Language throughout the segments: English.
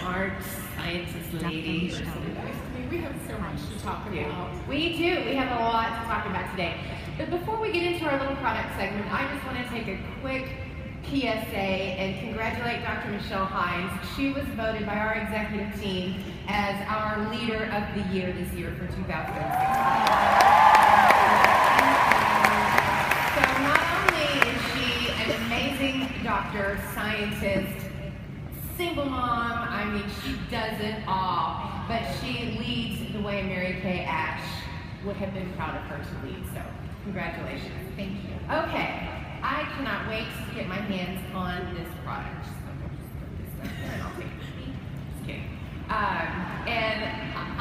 smart scientist lady. You're so nice to me. We have so much to talk about. We do. We have a lot to talk about today. But before we get into our little product segment, I just want to take a quick PSA and congratulate Dr. Michele Hines. She was voted by our executive team as our leader of the year this year for 2016. So not only is she an amazing doctor, scientist, single mom, I mean, she does it all, but she leads the way Mary Kay Ash would have been proud of her to lead, so congratulations. Thank you. Okay, I cannot wait to get my hands on this product. So I'm gonna just put this up there and I'll take it with me. Just kidding. And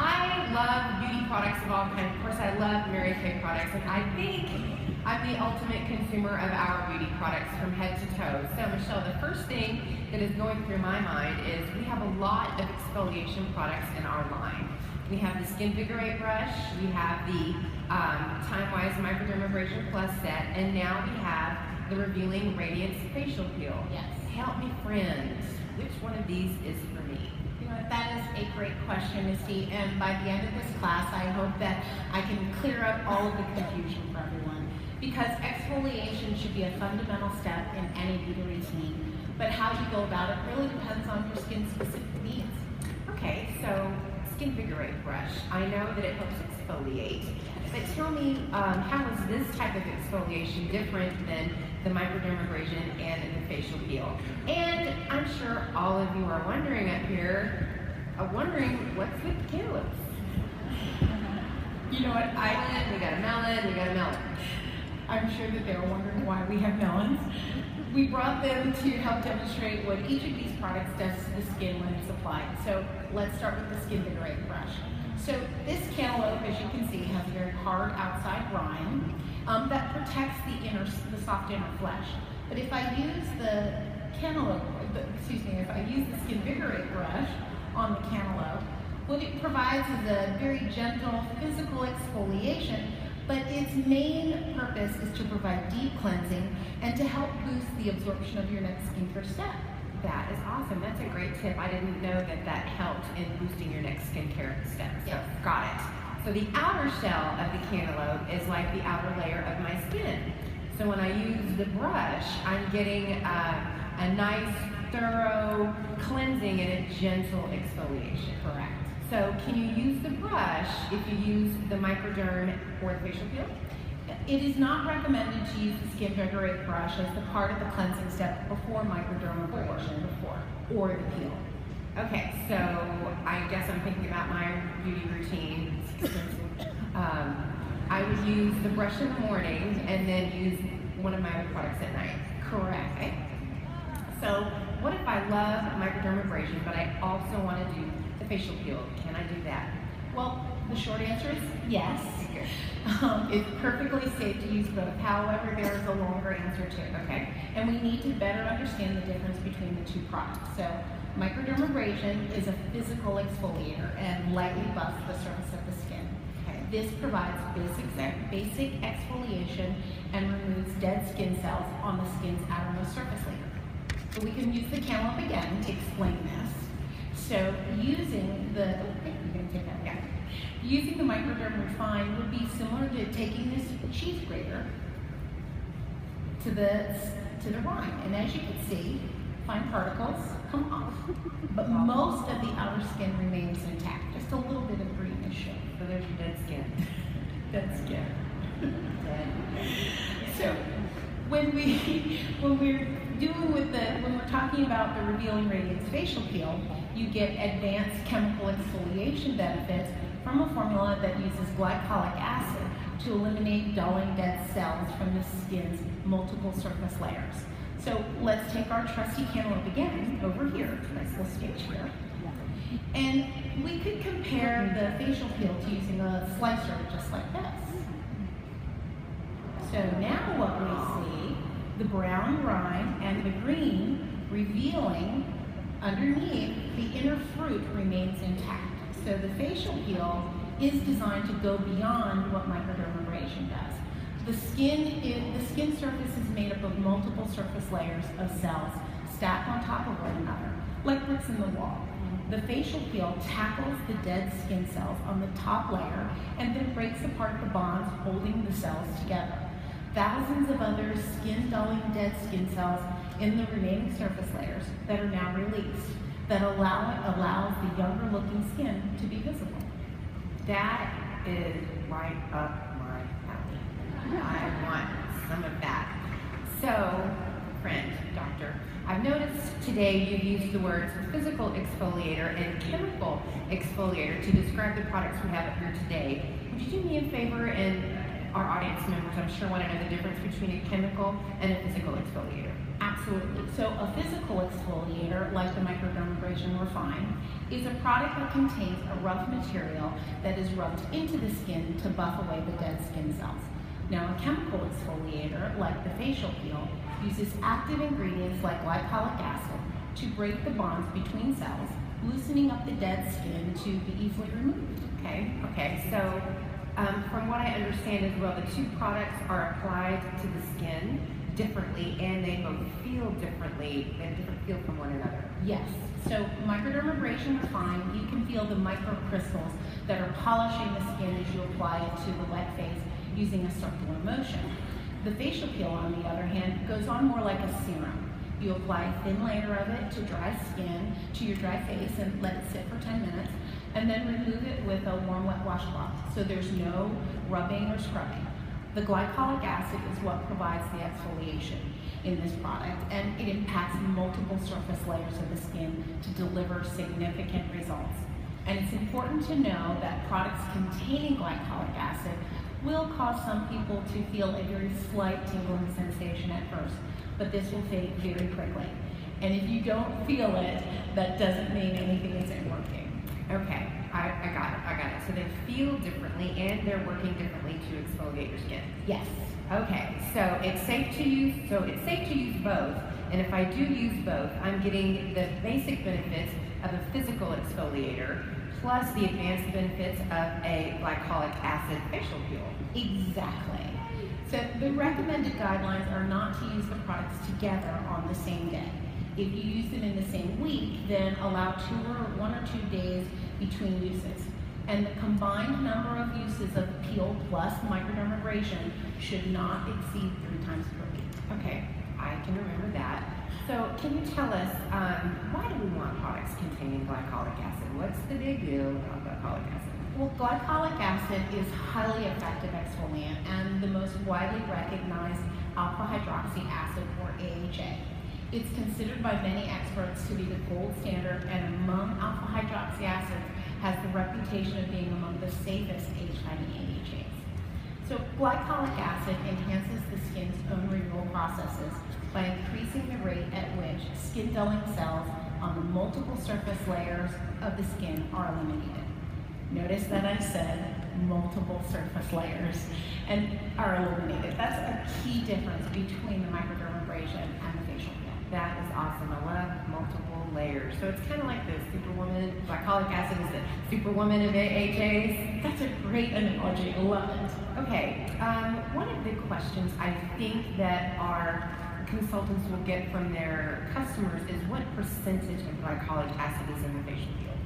I love beauty products of all kinds. Of course, I love Mary Kay products, and I think I'm the ultimate consumer of our beauty products from head to toe. So Michele, the first thing that is going through my mind is we have a lot of exfoliation products in our line. We have the Skin Vigorate brush, we have the Time-Wise Microdermabrasion Plus set, and now we have the Revealing Radiance Facial Peel. Yes. Help me, friends. Which one of these is for me? You know, that is a great question, Misty, and by the end of this class, I hope that I can clear up all of the confusion for everyone. Because exfoliation should be a fundamental step in any beauty routine, but how you go about it really depends on your skin-specific needs. Okay, so Skin Vigorate brush. I know that it helps exfoliate, but tell me, how is this type of exfoliation different than the microdermabrasion and the facial peel? And I'm sure all of you are wondering up here, what's with cantaloupes? You know what, We got a melon. I'm sure that they're wondering why we have melons. We brought them to help demonstrate what each of these products does to the skin when it's applied. So let's start with the Skin Vigorate brush. So this cantaloupe, as you can see, has a very hard outside rind that protects the soft inner flesh. But if I use the if I use the Skin Vigorate brush on the cantaloupe, what it provides is a very gentle physical exfoliation, but its main purpose is to provide deep cleansing and to help boost the absorption of your next skincare step. That is awesome. That's a great tip. I didn't know that helped in boosting your next skincare step. So Yes. got it. So the outer shell of the cantaloupe is like the outer layer of my skin. So when I use the brush, I'm getting a nice, thorough cleansing and a gentle exfoliation. Correct. So can you use the brush if you use the microderm or the facial peel? It is not recommended to use the Skin Vigorate brush as the part of the cleansing step before microdermabrasion or the peel. Okay, so I guess I'm thinking about my beauty routine. I would use the brush in the morning and then use one of my other products at night. Correct. Okay. So what if I love microdermabrasion, but I also want to do the facial peel? Can I do that? Well, the short answer is yes. Good. It's perfectly safe to use both. However, there is a longer answer to it. Okay. And we need to better understand the difference between the two products. So microdermabrasion is a physical exfoliator and lightly buffs the surface of the skin. Okay. This provides basic exfoliation and removes dead skin cells on the skin's outermost surface layer. So we can use the cantaloupe again to explain this. So using the, using the Microderm Refine would be similar to taking this cheese grater to the rind. And as you can see, fine particles come off, but most of the outer skin remains intact. Just a little bit of greenish shade. So there's your dead skin. Dead skin. Dead. So when we're talking about the Revealing Radiance Facial Peel, you get advanced chemical exfoliation benefits from a formula that uses glycolic acid to eliminate dulling dead cells from the skin's multiple surface layers. So let's take our trusty cantaloupe again over here, nice little stitch here. And we could compare the facial peel to using a slicer just like this. So now what we see, the brown rind and the green revealing underneath, the inner fruit remains intact. So the facial peel is designed to go beyond what microdermabrasion does. The skin surface is made up of multiple surface layers of cells stacked on top of one another, like bricks in the wall. The facial peel tackles the dead skin cells on the top layer and then breaks apart the bonds holding the cells together. Thousands of other skin-dulling dead skin cells in the remaining surface layers that are now released that allows the younger looking skin to be visible. That is right up my alley. I want some of that. So, friend, doctor, I've noticed today you used the words physical exfoliator and chemical exfoliator to describe the products we have up here today. Would you do me a favor, and our audience members, I'm sure, want to know the difference between a chemical and a physical exfoliator? Absolutely. So a physical exfoliator, like the microdermabrasion Refine, is a product that contains a rough material that is rubbed into the skin to buff away the dead skin cells. Now, a chemical exfoliator, like the facial peel, uses active ingredients like glycolic acid to break the bonds between cells, loosening up the dead skin to be easily removed. Okay, so from what I understand as well, the two products are applied to the skin differently, and they both feel differently. They have a different feel from one another. Yes. So microdermabrasion Refine, you can feel the microcrystals that are polishing the skin as you apply it to the wet face using a circular motion. The facial peel, on the other hand, goes on more like a serum. You apply a thin layer of it to dry skin, to your dry face, and let it sit for 10 minutes, and then remove it with a warm wet washcloth, so there's no rubbing or scrubbing. The glycolic acid is what provides the exfoliation in this product, and it impacts multiple surface layers of the skin to deliver significant results. And it's important to know that products containing glycolic acid will cause some people to feel a very slight tingling sensation at first, but this will fade very quickly. And if you don't feel it, that doesn't mean anything isn't working. Okay, I got it. So they feel differently and they're working differently to exfoliate your skin. Yes. Okay, so it's safe to use. Both. And if I do use both, I'm getting the basic benefits of a physical exfoliator plus the advanced benefits of a glycolic acid facial peel. Exactly. So the recommended guidelines are not to use the products together on the same day. If you use them in the same week, then allow 1 or 2 days between uses. And the combined number of uses of peel plus microdermabrasion should not exceed 3 times per week. Okay, I can remember that. So can you tell us, why do we want products containing glycolic acid? What's the big deal about glycolic acid? Well, glycolic acid is highly effective exfoliant and the most widely recognized alpha hydroxy acid, or AHA. It's considered by many experts to be the gold standard, and among alpha hydroxy acids has the reputation of being among the safest age-fighting AHAs. So glycolic acid enhances the skin's own renewal processes by increasing the rate at which skin-dulling cells on the multiple surface layers of the skin are eliminated. Notice that I said multiple surface layers and are eliminated. That's a key difference between the microdermabrasion and the facial peel. That is awesome. I love multiple layers. So it's kind of like the superwoman. Glycolic acid is the superwoman of AHAs. That's a great analogy. I love it. Okay. One of the questions I think that our consultants will get from their customers is what percentage of glycolic acid is in the facial peel?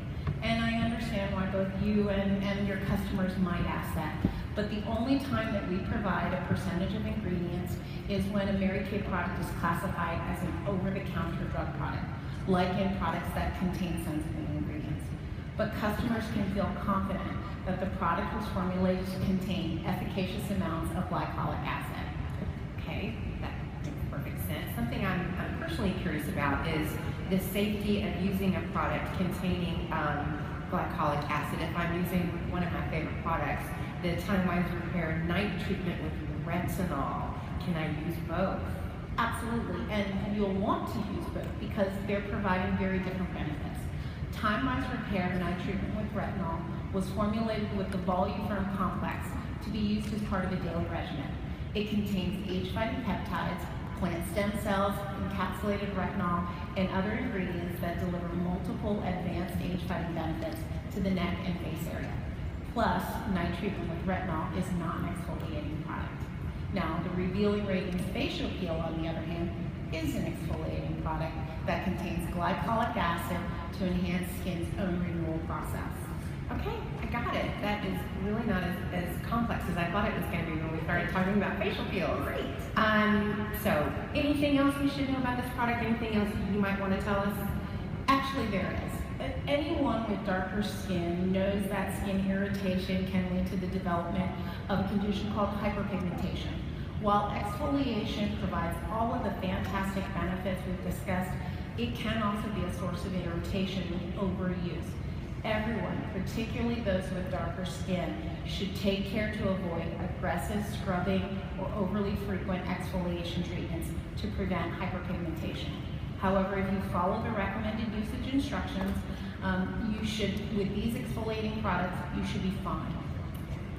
And I understand why both you and your customers might ask that. But the only time that we provide a percentage of ingredients is when a Mary Kay product is classified as an over-the-counter drug product, like in products that contain sensitive ingredients. But customers can feel confident that the product was formulated to contain efficacious amounts of glycolic acid. Okay, that makes perfect sense. Something I'm personally curious about is the safety of using a product containing glycolic acid. If I'm using one of my favorite products, the time-wise repair night treatment with retinol, can I use both? Absolutely, and you'll want to use both because they're providing very different benefits. Time-wise repair night treatment with retinol was formulated with the Voluferm complex to be used as part of a daily regimen. It contains age-fighting peptides, plant stem cells, encapsulated retinol, and other ingredients that deliver multiple advanced age-fighting benefits to the neck and face area. Plus, night treatment with retinol is not an exfoliating product. Now, the Revealing Radiance facial peel, on the other hand, is an exfoliating product that contains glycolic acid to enhance skin's own renewal process. Okay, I got it. That is really not as complex as I thought it was going to be when we started talking about facial peels. Great. So, anything else we should know about this product? Anything else you might want to tell us? Actually, there is. Anyone with darker skin knows that skin irritation can lead to the development of a condition called hyperpigmentation. While exfoliation provides all of the fantastic benefits we've discussed, it can also be a source of irritation with overuse. Everyone, particularly those with darker skin, should take care to avoid aggressive scrubbing or overly frequent exfoliation treatments to prevent hyperpigmentation. However, if you follow the recommended usage instructions, with these exfoliating products, you should be fine.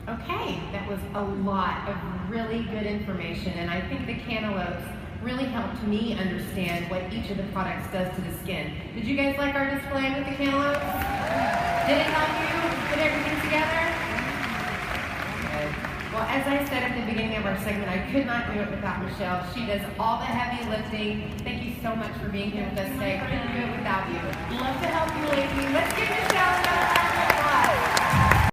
Okay, that was a lot of really good information, and I think the cantaloupes really helped me understand what each of the products does to the skin. Did you guys like our display with the cantaloupes? Did it help you put everything together? Good. Well, as I said at the beginning of our segment, I could not do it without Michele. She does all the heavy lifting. Thank you so much for being here with us today.